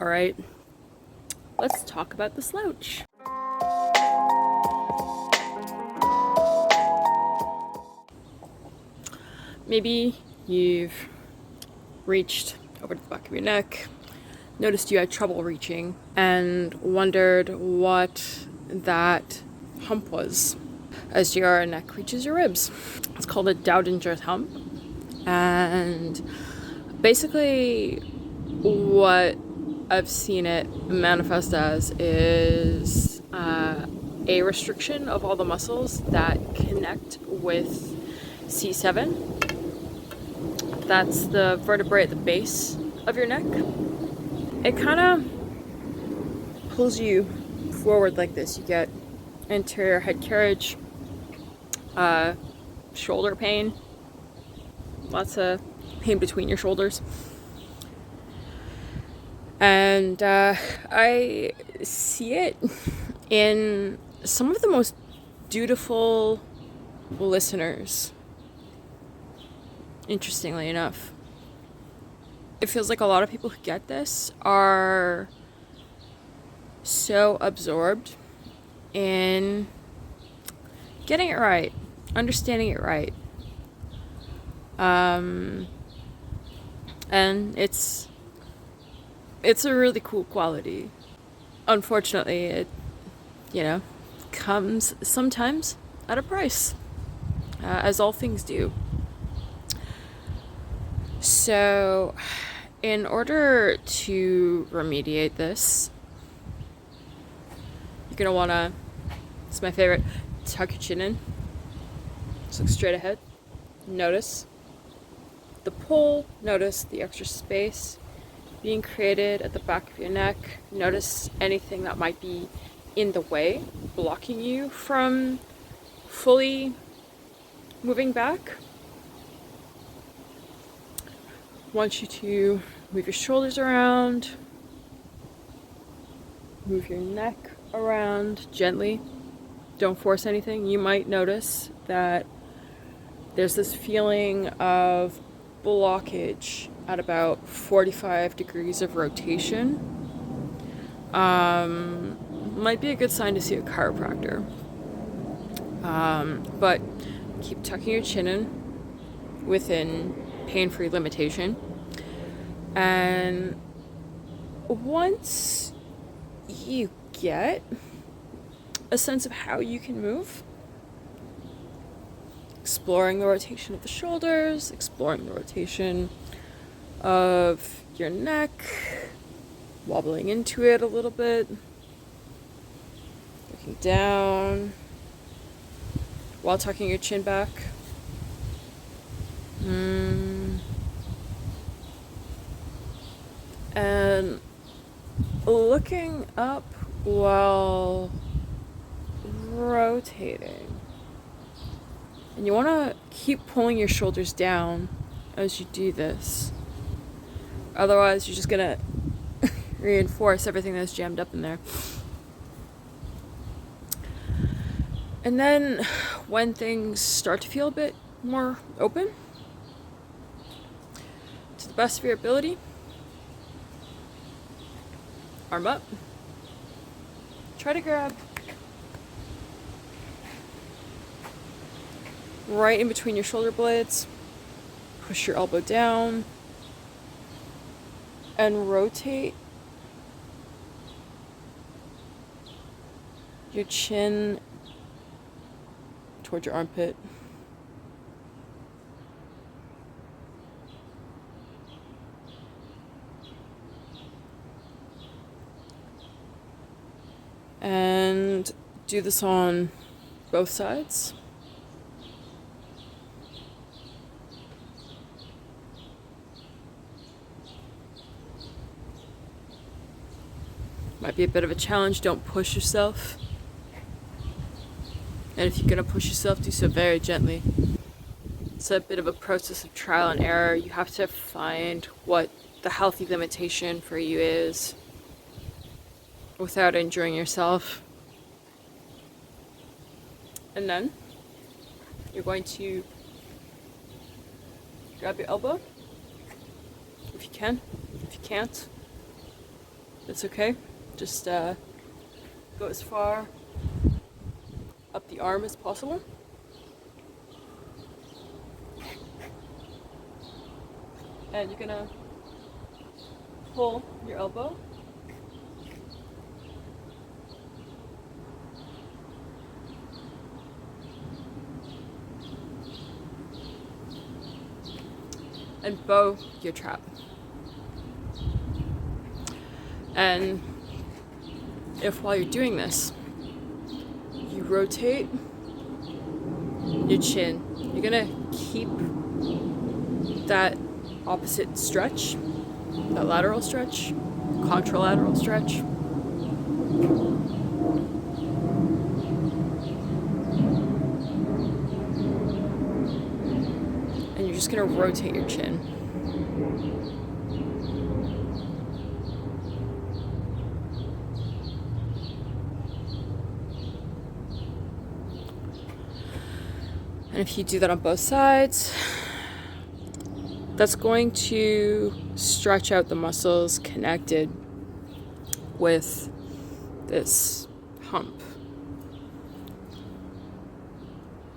All right, let's talk about the slouch. Maybe you've reached over to the back of your neck, noticed you had trouble reaching, and wondered what that hump was as your neck reaches your ribs. It's called a Dowdinger hump, and basically what I've seen it manifest as is a restriction of all the muscles that connect with C7. That's the vertebrae at the base of your neck. It kind of pulls you forward like this. You get anterior head carriage, shoulder pain, lots of pain between your shoulders. And I see it in some of the most dutiful listeners, interestingly enough. It feels like a lot of people who get this are so absorbed in getting it right, understanding it right. And it's a really cool quality. Unfortunately, it, comes sometimes at a price, as all things do. So, in order to remediate this, you're going to want to, it's my favorite, tuck your chin in. Just look straight ahead. Notice the pull, notice the extra space being created at the back of your neck. Notice anything that might be in the way, blocking you from fully moving back. I want you to move your shoulders around, move your neck around gently. Don't force anything. You might notice that there's this feeling of blockage at about 45 degrees of rotation. Might be a good sign to see a chiropractor. But keep tucking your chin in within pain-free limitation. And once you get a sense of how you can move, exploring the rotation of the shoulders, exploring the rotation of your neck, wobbling into it a little bit, looking down while tucking your chin back. And looking up while rotating. And you want to keep pulling your shoulders down as you do this. Otherwise, you're just going to reinforce everything that's jammed up in there. And then when things start to feel a bit more open, to the best of your ability, arm up. Try to grab right in between your shoulder blades. Push your elbow down and rotate your chin towards your armpit. And do this on both sides. Might be a bit of a challenge. Don't push yourself. And if you're going to push yourself, do so very gently. It's a bit of a process of trial and error. You have to find what the healthy limitation for you is without injuring yourself. And then you're going to grab your elbow, if you can. If you can't, That's okay. Just go as far up the arm as possible. And you're gonna pull your elbow. And bow your trap. And if while you're doing this, you rotate your chin, you're gonna keep that opposite stretch, that lateral stretch, contralateral stretch. And you're just gonna rotate your chin. And if you do that on both sides, that's going to stretch out the muscles connected with this hump.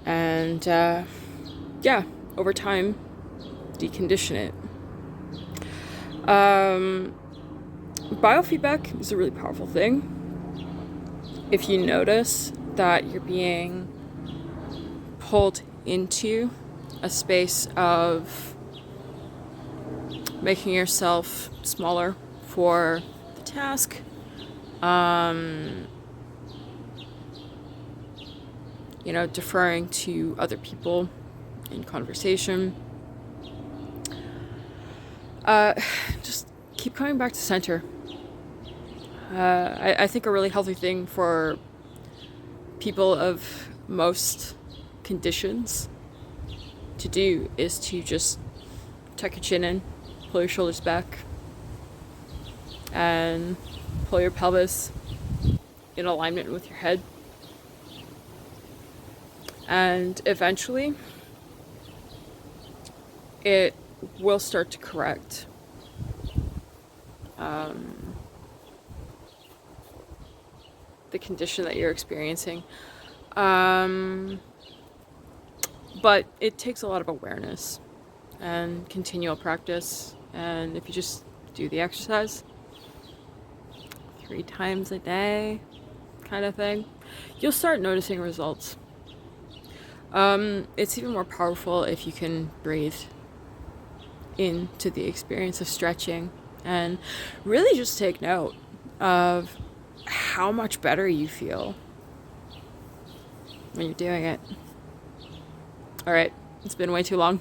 And yeah, over time, decondition it. Biofeedback is a really powerful thing. If you notice that you're being pulled into a space of making yourself smaller for the task, deferring to other people in conversation, just keep coming back to center. I think a really healthy thing for people of most conditions to do is to just tuck your chin in, pull your shoulders back, and pull your pelvis in alignment with your head. And eventually, it will start to correct. The condition that you're experiencing. But it takes a lot of awareness and continual practice. And if you just do the exercise 3 times a day kind of thing, you'll start noticing results. It's even more powerful if you can breathe into the experience of stretching and really just take note of how much better you feel when you're doing it. All right, it's been way too long.